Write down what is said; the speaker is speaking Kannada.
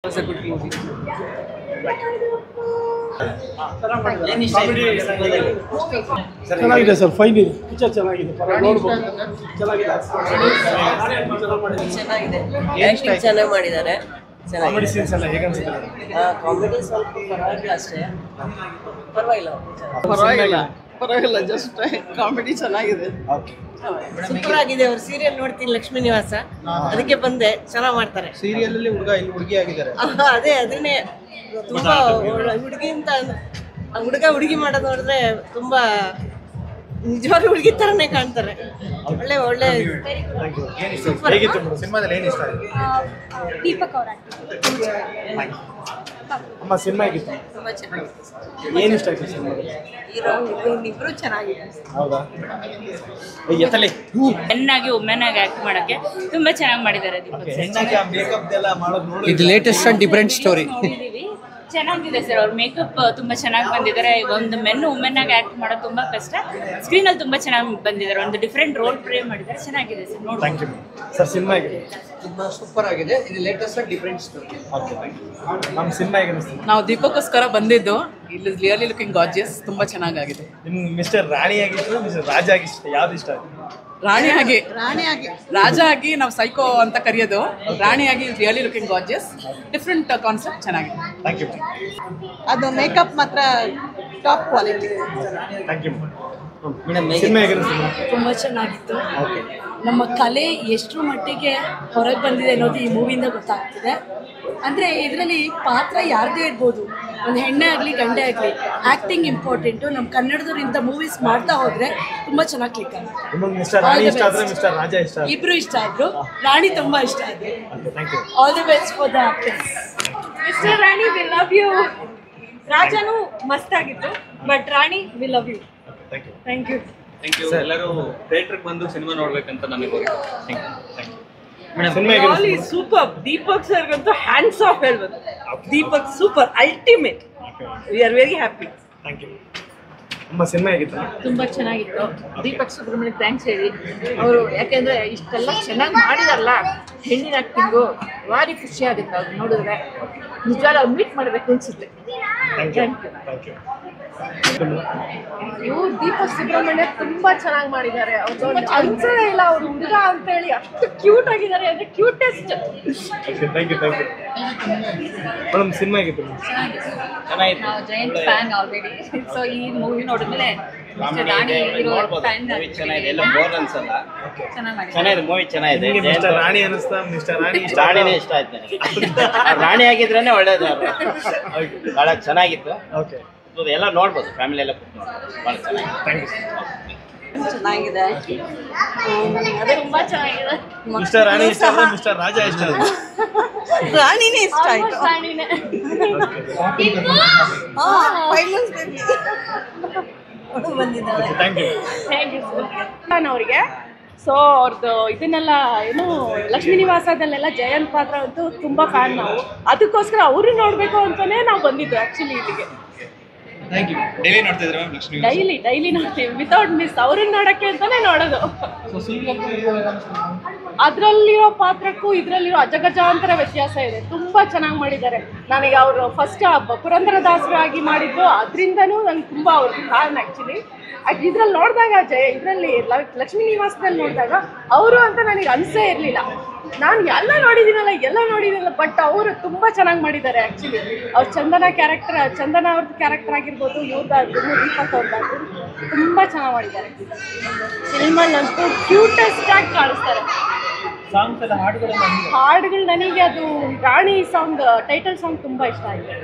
was a good movie. ಚೆನ್ನಾಗಿದೆ ಸರ್, ಫೈನ್ ಇದೆ, ಪಿಕ್ಚರ್ ಚೆನ್ನಾಗಿದೆ, ನೋಡ್ಬೋದು. ಚೆನ್ನಾಗಿದೆ, ಆಕ್ಟಿಂಗ್ ಚೆನ್ನಾಗಿ ಮಾಡಿದ್ದಾರೆ. ಕಾಮಿಡಿ ಸೀನ್ಸ್ ಎಲ್ಲ ಹೇಗೆ ಅನ್ಸುತ್ತೆ? ಕಾಮಿಡಿ ಸ್ವಲ್ಪ ಪರವಾಗಿಲ್ಲ ಅಷ್ಟೇ, ಪರವಾಗಿಲ್ಲ ಜಸ್ಟ್ ಕಾಮಿಡಿ ಚೆನ್ನಾಗಿದೆ. ಸೂಪರ್ ಆಗಿದೆ. ಅವ್ರ ಸೀರಿಯಲ್ ನೋಡ್ತೀನಿ, ಲಕ್ಷ್ಮೀ ನಿವಾಸ, ಅದಕ್ಕೆ ಬಂದೆ. ಚೆನ್ನಾಗಿ ಮಾಡ್ತಾರೆ ಸೀರಿಯಲ್ ಅಲ್ಲಿ ಹುಡುಗ ಇಲ್ಲಿ ಹುಡುಗಿ ಆಗಿದ್ದಾರೆ. ಅದೇ ಅದನ್ನೇ ತುಂಬಾ ಹುಡುಗಿ ಅಂತ ಹುಡುಗ ಹುಡುಗಿ ಮಾಡೋದು ನೋಡಿದ್ರೆ ತುಂಬಾ ನಿಜವಾಗ್ಲೂ ಹುಡುಗಿ ತರನೇ ಕಾಣ್ತಾರೆ. ಒಳ್ಳೆ ಒಳ್ಳೆ ಹೇಗಿತ್ತು ಸಿನಿಮಾದಲ್ಲಿ? ಏನು ಇಷ್ಟ ಆಯಿತು? ದೀಪಕ್ ಅವರ ಅಮ್ಮ ಸಿನಿಮಾ ಹೇಗಿತ್ತು? ತುಂಬಾ ಚೆನ್ನಾಗಿದೆ. ಏನು ಇಷ್ಟ ಆಯ್ತು ಸಿನಿಮಾದಲ್ಲಿ? ಇಬ್ರು ಚೆನ್ನಾಗಿದೆ. ಹೌದಾ? ಎತ್ತಲೆ ಚೆನ್ನಾಗಿ ವುಮೆನ್ ಆಗಿ ಆಕ್ಟ್ ಮಾಡಕ್ಕೆ ತುಂಬಾ ಚೆನ್ನಾಗಿ ಮಾಡಿದ್ದಾರೆ ದೀಪಕ್ ಸರ್. ಹೆಣ್ಣಾಗಿ ಆ ಮೇಕಪ್ ಎಲ್ಲ ಮಾಡೋದು ನೋಡಿ ಇದು ಲೇಟೆಸ್ಟ್ ಅಂಡ್ ಡಿಫರೆಂಟ್ ಸ್ಟೋರಿ. ನೋಡಿದೀವಿ, ಚೆನ್ನಾಗಿದೆ ಸರ್. ಅವ್ರ ಮೇಕಪ್ ತುಂಬಾ ಚೆನ್ನಾಗಿ ಬಂದಿದ್ದಾರೆ. ಒಂದು ಮೆನ್ ವುಮೆನ್ ಆಗಿ ಆಕ್ಟ್ ಮಾಡೋದು ತುಂಬಾ ಕಷ್ಟ. ಸ್ಕ್ರೀನ್ ಅಲ್ಲಿ ತುಂಬಾ ಚೆನ್ನಾಗಿ ಬಂದಿದ್ದಾರೆ. ಒಂದು ಡಿಫರೆಂಟ್ ರೋಲ್ ಪ್ಲೇ ಮಾಡಿದ್ದಾರೆ. ಚೆನ್ನಾಗಿದೆ ಸರ್, ನೋಡಿ. Thank you sir. ಸಿನಿಮಾ ಹೇಗಿದೆ? ತುಂಬಾ ಸೂಪರ್ ಆಗಿದೆ. ಇದು latest and different story. Okay, ನಮ್ಮ ಸಿನಿಮಾ ಹೇಗೆ ಅನಿಸ್ತು? ನಾವು ದೀಪಕ್ಕೋಸ್ಕರ ಬಂದಿದ್ದು. ಇಲ್ಲಿ ರಿಯಲಿ ಲುಕಿಂಗ್ ಗಾರ್ಜಿಯಸ್, ತುಂಬಾ ಚೆನ್ನಾಗಿದೆ. ನಿಮ್ಗೆ ಮಿಸ್ಟರ್ ರಾಣಿ ಆಗಿತ್ತು, ಮಿಸ್ಟರ್ ರಾಜ ಆಗಿ ಇಷ್ಟ, ಯಾವ್ದು ಇಷ್ಟ ಆಯ್ತು? ರಾಣಿಯಾಗಿ ರಾಜ ಆಗಿ ನಾವು ಸೈಕೋ ಅಂತ ಕರೆಯೋದು, ರಾಣಿಯಾಗಿ really looking gorgeous, different concept ಚೆನ್ನಾಗಿದೆ. Thank you. ಅದು ಮೇಕಪ್ ಮಾತ್ರ top quality. Thank you cinema ಹೇಗೆ ಅನಿಸ್ತು? ತುಂಬ ಚೆನ್ನಾಗಿತ್ತು. ಓಕೆ, ನಮ್ಮ ಕಲೆ ಎಷ್ಟರ ಮಟ್ಟಿಗೆ ಹೊರಗೆ ಬಂದಿದೆ ಅನ್ನೋದು ಈ ಮೂವಿಯಿಂದ ಗೊತ್ತಾಗ್ತಿದೆ. ಅಂದರೆ ಇದರಲ್ಲಿ ಪಾತ್ರ ಯಾರದೇ ಇರ್ಬೋದು, ಒಂದು ಹೆಣ್ಣೆ ಆಗಲಿ ಗಂಡೆ ಆಗಲಿ, ಆ್ಯಕ್ಟಿಂಗ್ ಇಂಪಾರ್ಟೆಂಟು. ನಮ್ಮ ಕನ್ನಡದವ್ರು ಇಂಥ ಮೂವೀಸ್ ಮಾಡ್ತಾ ಹೋದರೆ ತುಂಬ ಚೆನ್ನಾಗಿ ಕ್ಲಿಕ್ ಆಗುತ್ತೆ. ನಿಮಗೆ ಮಿಸ್ಟರ್ ರಾಣಿ ಇಷ್ಟ ಆದರೆ ಮಿಸ್ಟರ್ ರಾಜ ಇಷ್ಟ ಆಯ್ತು? ಇಬ್ಬರು ಇಷ್ಟ ಆದರು. ರಾಣಿ ತುಂಬ ಇಷ್ಟ ಆಯಿತು. Okay, thank you. All the best for the actors. Mister Rani we love you. ರಾಜನು ಮಸ್ತ್ ಆಗಿತ್ತು, but Rani we love you. Thank you. Thank you. Thank you. ಎಲ್ಲರೂ ಥಿಯೇಟರ್ಗೆ ಬಂದು ಸಿನಿಮಾ ನೋಡ್ಬೇಕಂತ ನನಗೆ ಹೋಗಿ. Thank you. ಸಿನಿಮಾ ಹೇಗೆ ಅನಿಸ್ತು? ಸೂಪರ್. ದೀಪಕ್ ಸರ್ಗಂತೂ ಹ್ಯಾಂಡ್ಸ್ ಆಫ್ ಹೇಳ್ಬೋದು. Deepak super, ultimate. We are very happy. Thank you. ನಮ್ಮ ಸಿನಿಮಾ ಹೇಗಿತ್ತು? ತುಂಬ ಚೆನ್ನಾಗಿತ್ತು. ದೀಪಕ್ ಸುಬ್ರಹ್ಮಣ್ಯ ಥ್ಯಾಂಕ್ಸ್ ಹೇಳಿ ಅವರು, ಯಾಕೆಂದರೆ ಇಷ್ಟೆಲ್ಲ ಚೆನ್ನಾಗಿ ಮಾಡಿದಾರಲ್ಲ, ಹೆಣ್ಣಿನ ಆ್ಯಕ್ಟಿಂಗು ಭಾರಿ ಖುಷಿ ಆಗುತ್ತೆ ಅವ್ರು ನೋಡಿದ್ರೆ. ನಿಜವಾಗ್ಲೂ ಅವ್ರು ಮೀಟ್ ಮಾಡಬೇಕು ಅನಿಸುತ್ತೆ. Thank you. Thank you. ಇವ್ರು ದೀಪಕ್ ಸುಬ್ರಹ್ಮಣ್ಯ ತುಂಬಾ ಚೆನ್ನಾಗಿ ಮಾಡಿದ್ದಾರೆ. ಅವ್ರು ಅನ್ಸೋದೇ ಇಲ್ಲ ಅವ್ರು ಹುಡುಗ ಅಂತ ಹೇಳಿ, ಅಷ್ಟು ಕ್ಯೂಟ್ ಆಗಿದ್ದಾರೆ ಅಂದ್ರೆ cutest. Okay, thank you. Thank you madam. Cinema ಹೇಗಿತ್ತು? ಚೆನ್ನಾಗಿತ್ತು. ನಾವು ಜೈಂಟ್ ಫ್ಯಾನ್ ಆಲ್ರೆಡಿ. ಸೊ ಈ ಮೂವಿ ನೋಡಿದ್ಮೇಲೆ ರಾಣಿ ಹೀರೋ ಫ್ಯಾನ್ ಚೆನ್ನಾಗಿದೆ. ಎಲ್ಲ ಬೋರ್ ಅನ್ಸಲ್ಲ. ಚೆನ್ನಾಗಿ ಚೆನ್ನಾಗಿದೆ ಮೂವಿ, ಚೆನ್ನಾಗಿದೆ. ನಿಮಗೆ ಮಿಸ್ಟರ್ ರಾಣಿ ಅನಿಸ್ತಾ? ಮಿಸ್ಟರ್ ರಾಣಿ ಇಷ್ಟ? ರಾಣಿನೇ ಇಷ್ಟ ಆಯ್ತು ನನಗೆ. ಅವ್ರು ರಾಣಿ ಆಗಿದ್ರೇನೆ ಒಳ್ಳೇದು. ಅವರು ಭಾಳ ಚೆನ್ನಾಗಿತ್ತು. ಓಕೆ, ಎಲ್ಲ ನೋಡ್ಬೋದು, ಫ್ಯಾಮಿಲಿ ಎಲ್ಲ ಕೂತ್ಕೊಂಡು ಭಾಳ ಚೆನ್ನಾಗಿದೆ. Thank you. ಚೆನ್ನಾಗಿದೆ. ಅದು ತುಂಬಾ ಚೆನ್ನಾಗಿದೆ. ಮಿಸ್ಟರ್ ರಾಣಿ ಇಷ್ಟ ಆದರೆ ಮಿಸ್ಟರ್ ರಾಜ ಇಷ್ಟ ಆಯ್ತು? ರಾಣಿನೇ ಇಷ್ಟ ಆಯ್ತು. ರಾಣಿನೇ. ಬಂದಿದ್ದಾರೆ. Thank you. ಥ್ಯಾಂಕ್ ಯು ಅವರಿಗೆ. ಸೊ ಅವ್ರದ್ದು ಇದನ್ನೆಲ್ಲ ಏನು ಲಕ್ಷ್ಮೀ ನಿವಾಸದಲ್ಲೆಲ್ಲ ಜಯಂತ್ ಪಾತ್ರ ಅಂತೂ ತುಂಬ ಫ್ಯಾನ್ ನಾವು. ಅದಕ್ಕೋಸ್ಕರ ಅವರು ನೋಡಬೇಕು ಅಂತಲೇ ನಾವು ಬಂದಿದ್ದು ಆ್ಯಕ್ಚುಲಿ ಇಲ್ಲಿಗೆ. Thank you. ಡೈಲಿ ನೋಡ್ತಿದ್ರೆ ಲಕ್ಷ್ಮೀ? ಡೈಲಿ ನೋಡ್ತೀವಿ, ವಿತೌಟ್ ಮಿಸ್. ಅವ್ರನ್ನ ನೋಡೋಕ್ಕೆ ಅಂತಲೇ ನೋಡೋದು. ಅದರಲ್ಲಿರೋ ಪಾತ್ರಕ್ಕೂ ಇದರಲ್ಲಿರೋ ಅಜಗಜಾಂತರ ವ್ಯತ್ಯಾಸ ಇದೆ. ತುಂಬ ಚೆನ್ನಾಗಿ ಮಾಡಿದ್ದಾರೆ. ನನಗೆ ಅವರು ಫಸ್ಟ್ ಪುರಂದರದಾಸರಾಗಿ ಮಾಡಿದ್ದು ಅದರಿಂದನೂ ನಂಗೆ ತುಂಬ ಅವ್ರಿಗೆ ಕಾರಣ ಆ್ಯಕ್ಚುಲಿ. ಇದ್ರಲ್ಲಿ ನೋಡಿದಾಗ ಇದರಲ್ಲಿ ಲಕ್ಷ್ಮೀ ನಿವಾಸದಲ್ಲಿ ನೋಡಿದಾಗ ಅವರು ಅಂತ ನನಗೆ ಅನಿಸೇ ಇರಲಿಲ್ಲ. ನಾನು ಎಲ್ಲ ನೋಡಿದ್ದೀನಲ್ಲ, ಬಟ್ ಅವರು ತುಂಬ ಚೆನ್ನಾಗಿ ಮಾಡಿದ್ದಾರೆ ಆ್ಯಕ್ಚುಲಿ. ಅವ್ರ ಚಂದನ ಅವ್ರದ್ದು ಕ್ಯಾರೆಕ್ಟರ್ ಆಗಿರ್ಬೋದು, ಇವ್ರದ್ದಾದ್ರು ದೀಪಕ್ ಅವ್ರದ್ದಾದ್ರು ತುಂಬ ಚೆನ್ನಾಗಿ ಮಾಡಿದ್ದಾರೆ. ಸಿನಿಮಾಲ್ಲಂತೂ ಕ್ಯೂಟೆಸ್ಟ್ ಆಗಿ ಕಾಣಿಸ್ತಾರೆ. ಸಾಂಗ್ಸ್ ಎಲ್ಲ ಹಾಡುಗಳು ನನಗೆ ಅದು ರಾಣಿ ಸಾಂಗ್, ಟೈಟಲ್ ಸಾಂಗ್ ತುಂಬ ಇಷ್ಟ ಆಯಿತು.